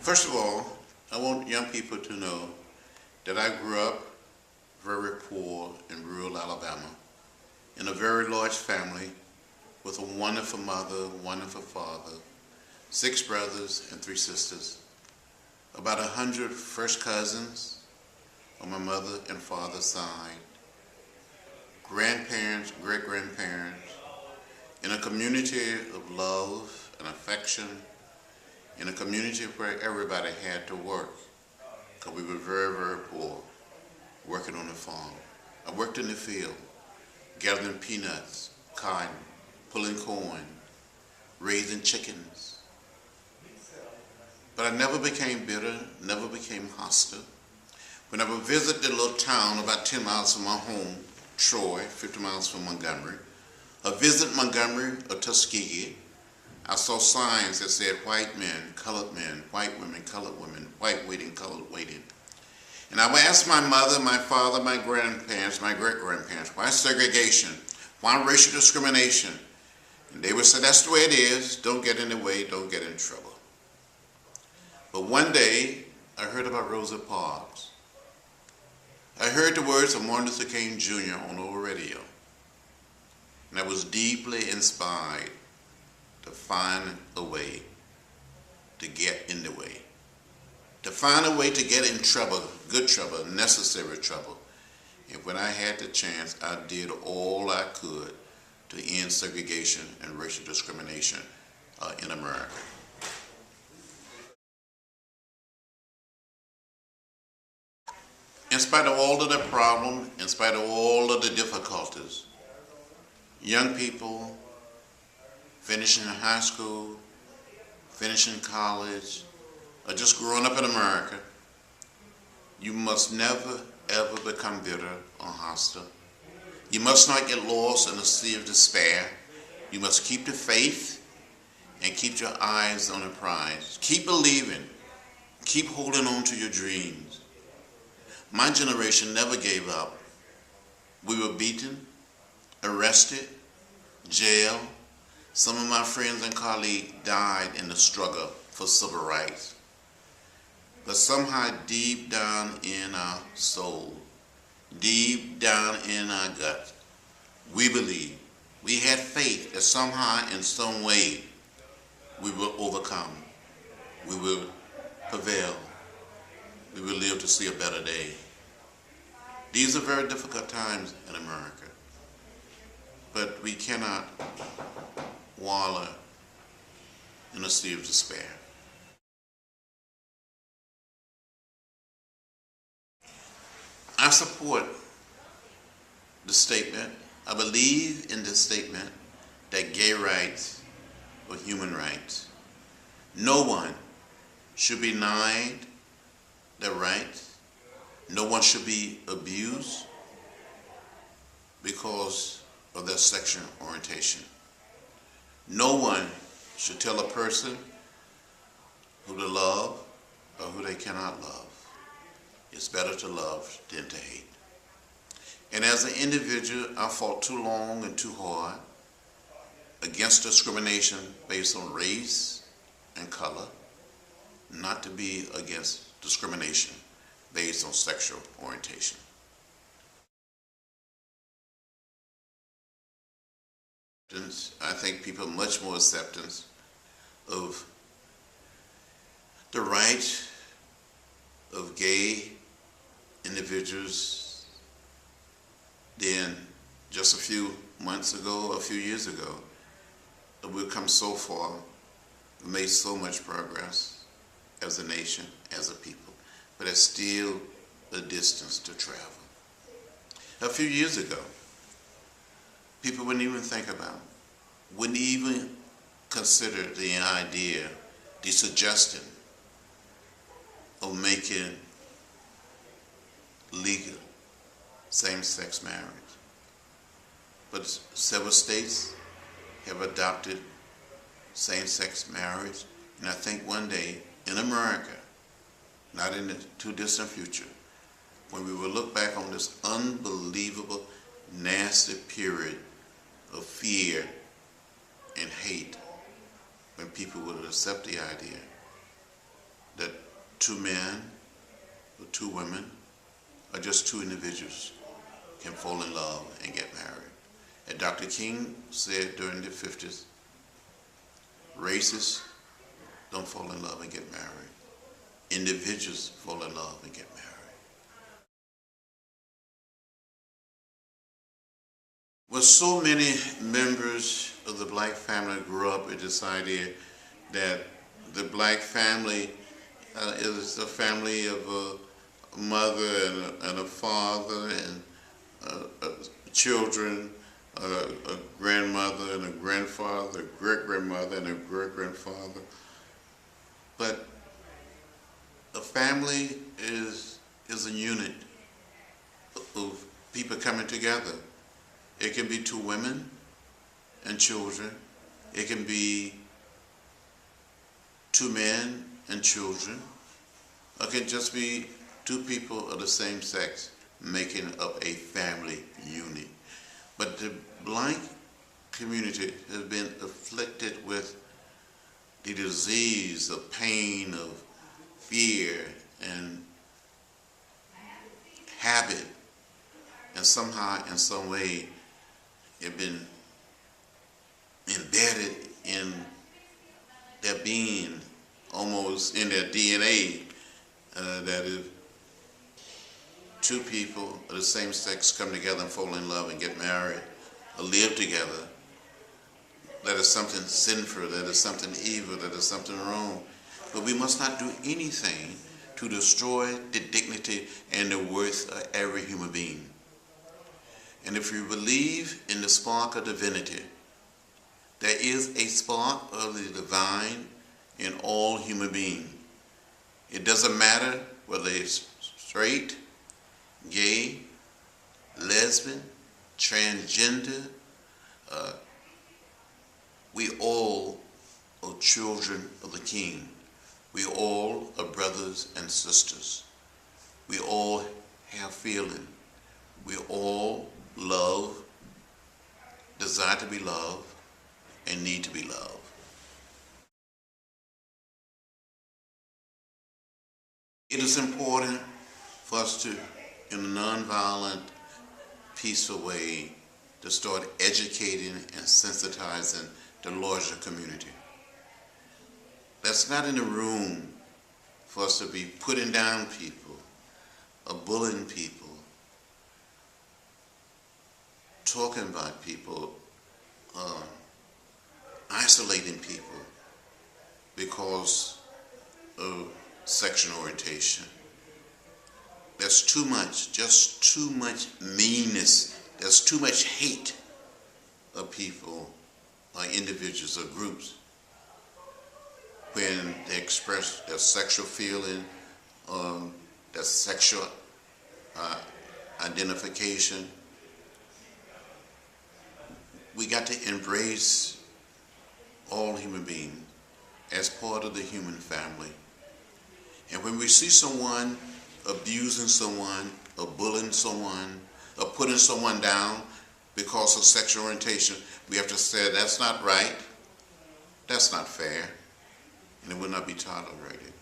First of all, I want young people to know that I grew up very poor in rural Alabama, in a very large family with a wonderful mother, wonderful father, 6 brothers and 3 sisters, about 100 first cousins on my mother and father's side, grandparents, great-grandparents, in a community of love and affection, in a community where everybody had to work, because we were very, very poor, working on the farm. I worked in the field, gathering peanuts, cotton, pulling corn, raising chickens. But I never became bitter, never became hostile. When I would visit the little town about 10 miles from my home, Troy, 50 miles from Montgomery, or visit Montgomery or Tuskegee, I saw signs that said white men, colored men, white women, colored women, white waiting, colored waiting. And I would ask my mother, my father, my grandparents, my great-grandparents, why segregation? Why racial discrimination? And they would say, that's the way it is. Don't get in the way. Don't get in trouble. But one day, I heard about Rosa Parks. I heard the words of Martin Luther King Jr. on old radio. And I was deeply inspired to find a way to get in the way. To find a way to get in trouble, good trouble, necessary trouble. And when I had the chance, I did all I could to end segregation and racial discrimination in America. In spite of all of the problems, in spite of all of the difficulties, young people finishing high school, finishing college, or just growing up in America, you must never, ever become bitter or hostile. You must not get lost in a sea of despair. You must keep the faith and keep your eyes on the prize. Keep believing. Keep holding on to your dreams. My generation never gave up. We were beaten, arrested, jailed. Some of my friends and colleagues died in the struggle for civil rights. But somehow deep down in our soul, deep down in our gut, we believe, we had faith that somehow in some way we will overcome, we will prevail, we will live to see a better day. These are very difficult times in America, but we cannot wallow in a sea of despair. I support the statement, I believe in the statement that gay rights are human rights. No one should be denied their rights. No one should be abused because of their sexual orientation. No one should tell a person who to love or who they cannot love. It's better to love than to hate. And as an individual, I fought too long and too hard against discrimination based on race and color, not to be against discrimination based on sexual orientation. I think people have much more acceptance of the right of gay individuals than just a few months ago, a few years ago. We've come so far, we've made so much progress as a nation, as a people, but there's still a distance to travel. A few years ago, people wouldn't even think about, wouldn't even consider the idea, the suggestion of making legal same-sex marriage. But several states have adopted same-sex marriage, and I think one day in America, not in the too distant future, when we will look back on this unbelievable, nasty period of fear and hate, when people will accept the idea that two men or two women or just two individuals can fall in love and get married. And Dr. King said during the 50s, races don't fall in love and get married. Individuals fall in love and get married. Well, so many members of the black family grew up with this idea that the black family is a family of a mother and a father and children, a grandmother and a grandfather, a great-grandmother and a great-grandfather. But a family is a unit of people coming together. It can be two women and children. It can be two men and children. It can just be two people of the same sex making up a family unit. But the black community has been afflicted with the disease of pain, of fear, and habit. And somehow, in some way, it's been embedded in their being, almost in their DNA, that if two people of the same sex come together and fall in love and get married or live together, that is something sinful, that is something evil, that is something wrong. But we must not do anything to destroy the dignity and the worth of every human being. And if you believe in the spark of divinity, there is a spark of the divine in all human beings. It doesn't matter whether it's straight, gay, lesbian, transgender. We all are children of the King. We all are brothers and sisters. We all have feeling. We all love, desire to be loved, and need to be loved. It is important for us to, in a nonviolent, peaceful way, to start educating and sensitizing the larger community. That's not in the room for us to be putting down people or bullying people, talking about people, isolating people because of sexual orientation. There's too much, just too much meanness. There's too much hate of people, like individuals or groups, when they express their sexual feeling, their sexual identification. We got to embrace all human beings as part of the human family. And when we see someone abusing someone, or bullying someone, or putting someone down because of sexual orientation, we have to say, that's not right, that's not fair, and it will not be tolerated.